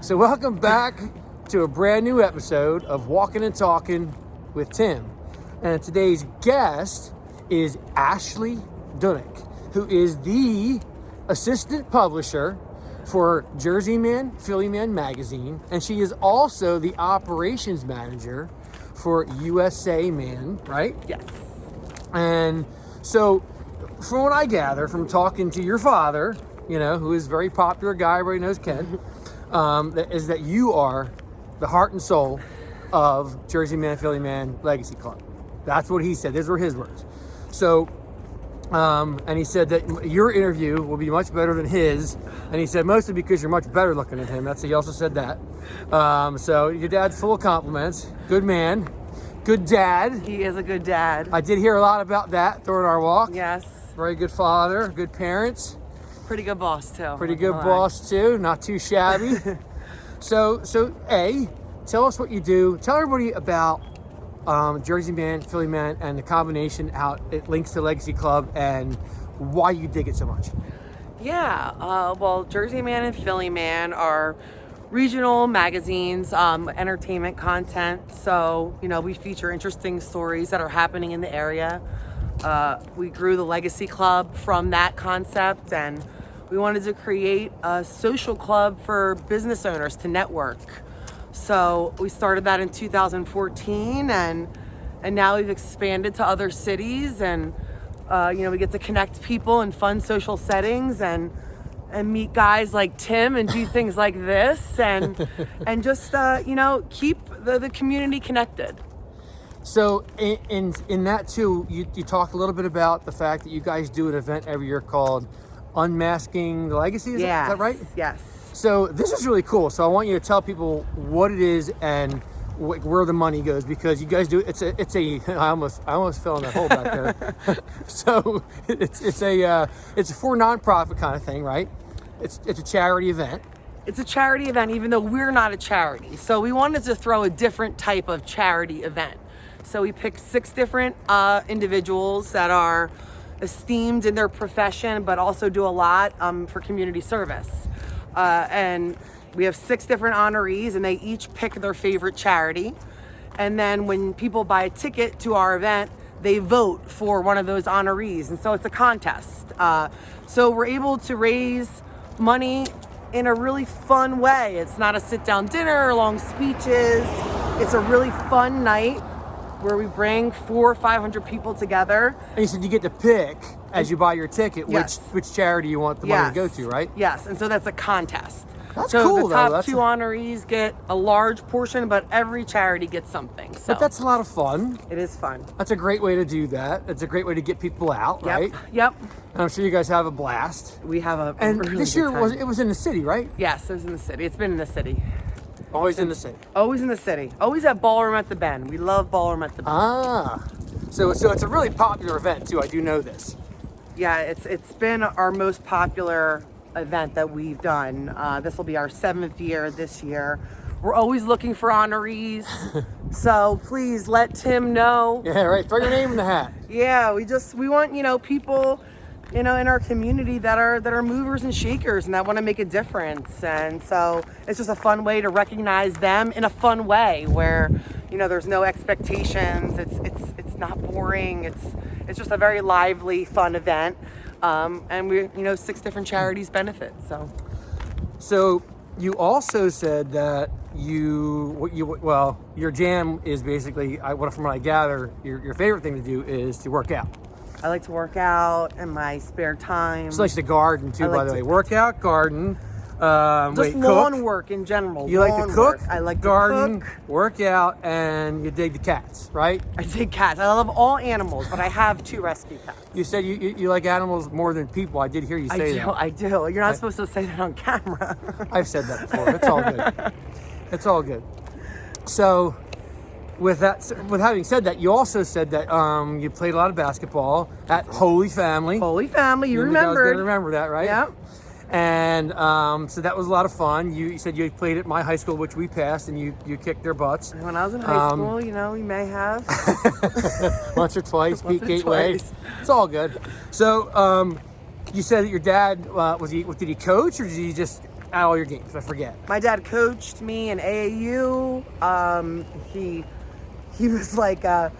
So welcome back to a brand new episode of Walkin Talkin with Tim. And today's guest is Ashley Dunek, who is the assistant publisher for JerseyMan, PhillyMan Magazine, and she is also the operations manager for JerseyMan, right? Yes. And so, from what I gather from talking to your father, you know, who is a very popular guy, everybody knows Ken, is that you are the heart and soul of JerseyMan, PhillyMan Legacy Club. That's what he said. Those were his words. So, and he said that your interview will be much better than his. And he said mostly because you're much better looking than him. He also said that. So your dad's full of compliments. Good man. Good dad. He is a good dad. I did hear a lot about that during our walk. Yes. Very good father. Good parents. Pretty good boss too. Pretty good boss too. Not too shabby. So A, tell us what you do. Tell everybody about JerseyMan, PhillyMan, and the combination out. It links to Legacy Club and why you dig it so much. Yeah. Well, JerseyMan and PhillyMan are regional magazines, entertainment content. So, you know, we feature interesting stories that are happening in the area. We grew the Legacy Club from that concept, and we wanted to create a social club for business owners to network. So we started that in 2014, and now we've expanded to other cities, and we get to connect people in fun social settings and meet guys like Tim and do things like this, and just keep the community connected. So in that too, you talked a little bit about the fact that you guys do an event every year called Unmasking the Legacy. Is that right? Yes. So this is really cool. So I want you to tell people what it is and where the money goes, because you guys do it's a I almost fell in that hole back there. So it's a for nonprofit kind of thing, right? It's a charity event. It's a charity event, even though we're not a charity. So we wanted to throw a different type of charity event. So we picked 6 different individuals that are esteemed in their profession, but also do a lot for community service. And we have 6 different honorees, and they each pick their favorite charity. And then when people buy a ticket to our event, they vote for one of those honorees. And so it's a contest. So we're able to raise money in a really fun way. It's not a sit-down dinner or long speeches. It's a really fun night where we bring 400 or 500 people together. And you said you get to pick, as you buy your ticket, Yes. which charity you want the money to go to, right? Yes, and so that's a contest. That's so cool, the top though. 2 honorees get a large portion, but every charity gets something. So But that's a lot of fun. it is fun. That's a great way to do that. It's a great way to get people out, right? Yep. And I'm sure you guys have a blast. We have a And really this good year time. it was in the city, right? Yes, it was in the city. It's been in the city. Always in the city. Always in the city. Always at Ballroom at the Bend. We love Ballroom at the Bend. So it's a really popular event too. I do know this. Yeah, it's been our most popular event that we've done. This will be our 7th year this year. We're always looking for honorees. So please let Tim know. Yeah, right. Throw your name in the hat. Yeah, we want, people, in our community that are movers and shakers and that want to make a difference. And so it's just a fun way to recognize them in a fun way where, there's no expectations. It's not boring. It's just a very lively, fun event. And we, 6 different charities benefit. So you also said that your jam is basically, from what I gather, your favorite thing to do is to work out. I like to work out in my spare time. She likes to garden too, by the way. Workout, garden, lawn cook. work in general. You like to cook, I like garden, to cook. work out, and you dig the cats, right? I dig cats. I love all animals, but I have 2 rescue cats. You said you like animals more than people. I did hear you say that. I do. You're not supposed to say that on camera. I've said that before. It's all good. It's all good. So, with having said that, you also said that you played a lot of basketball at Holy Family. Holy Family, you I remember? was going to remember that, right? Yep. And so that was a lot of fun. You said you played at my high school, which we passed, and you kicked their butts. When I was in high school, we may have. Once or twice, Once beat or Gateway. twice. It's all good. So you said that your dad, did he coach, or did he just at all your games? I forget. My dad coached me in AAU. He was like a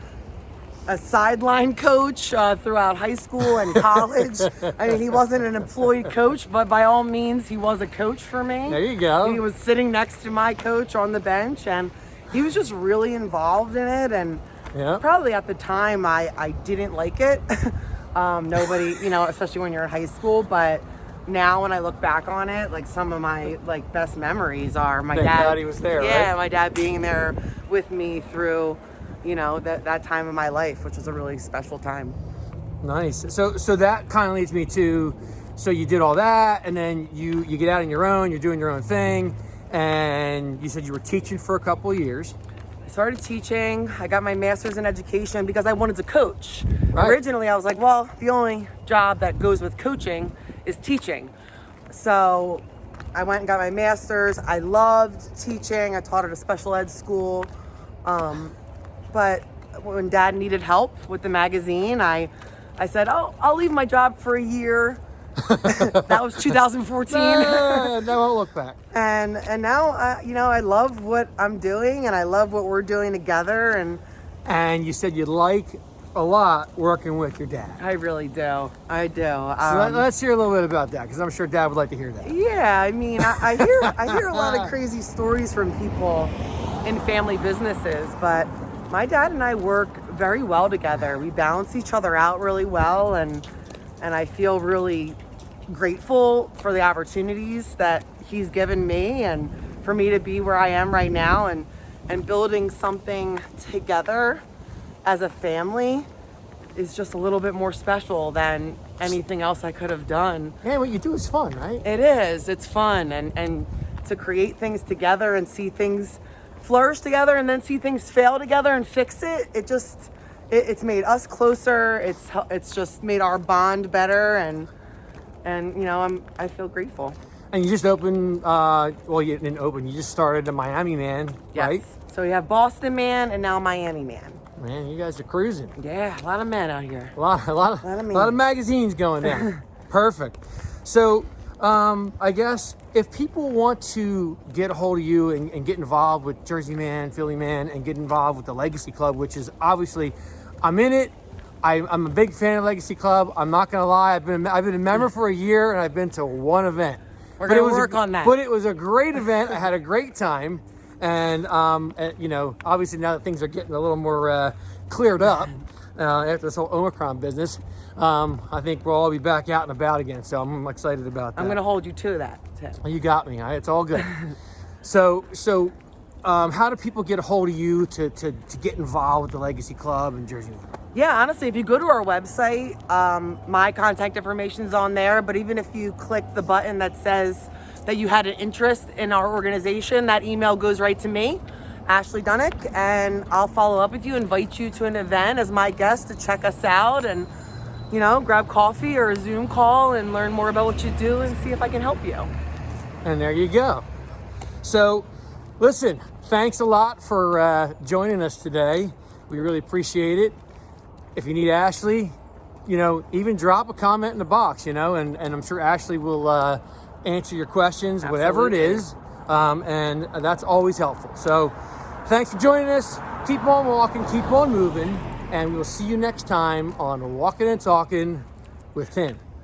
sideline coach throughout high school and college. I mean, he wasn't an employed coach, but by all means, he was a coach for me. There you go. He was sitting next to my coach on the bench, and he was just really involved in it. And probably at the time, I didn't like it. Nobody, you know, especially when you're in high school, but now when I look back on it, like some of my like best memories are my Thank dad. God he was there, yeah, right? My dad being there with me through, you know, that time of my life, which was a really special time. Nice. So that kind of leads me to, so you did all that, and then you get out on your own, you're doing your own thing, and you said you were teaching for a couple of years. I started teaching. I got my master's in education because I wanted to coach. Right. Originally, I was like, well, the only job that goes with coaching is teaching. So I went and got my master's. I loved teaching. I taught at a special ed school. But when Dad needed help with the magazine, I said, oh, I'll leave my job for a year. That was 2014. No, won't look back. And now, you know, I love what I'm doing, and I love what we're doing together. And you said you like a lot working with your dad. I really do. I do. So let's hear a little bit about that, because I'm sure Dad would like to hear that. Yeah, I mean, I hear a lot of crazy stories from people in family businesses, but my dad and I work very well together. We balance each other out really well, and I feel really grateful for the opportunities that he's given me, and for me to be where I am right now, and building something together as a family is just a little bit more special than anything else I could have done. Yeah, what you do is fun, right? It is. It's fun, and to create things together and see things flourish together, and then see things fail together and fix it. It's made us closer. It's just made our bond better, and you know, I feel grateful. And you just opened, well, you didn't open, you just started a Miami Man, Yes. right? So we have Boston Man and now Miami Man. Man, you guys are cruising. Yeah, a lot of men out here. A lot of magazines going down. Perfect. So, I guess if people want to get a hold of you and get involved with JerseyMan, PhillyMan, and get involved with the Legacy Club, which is obviously, I'm in it. I'm a big fan of Legacy Club. I'm not gonna lie. I've been a member for a year, and I've been to one event. We're gonna work on that. But it was a great event. I had a great time, and you know, obviously now that things are getting a little more cleared up after this whole Omicron business, I think we'll all be back out and about again. So I'm excited about that. I'm gonna hold you to that, Tim. You got me. It's all good. So how do people get a hold of you to get involved with the Legacy Club and JerseyMan? Yeah, honestly, if you go to our website, my contact information is on there. But even if you click the button that says that you had an interest in our organization, that email goes right to me, Ashley Dunek, and I'll follow up with you, invite you to an event as my guest to check us out, and you know, grab coffee or a Zoom call and learn more about what you do and see if I can help you. And there you go. So, listen, thanks a lot for joining us today. We really appreciate it. If you need Ashley, you know, even drop a comment in the box, you know, and I'm sure Ashley will answer your questions, Absolutely. Whatever it is, and that's always helpful. So thanks for joining us. Keep on walking, keep on moving, and we will see you next time on Walkin' and Talkin' with Tim.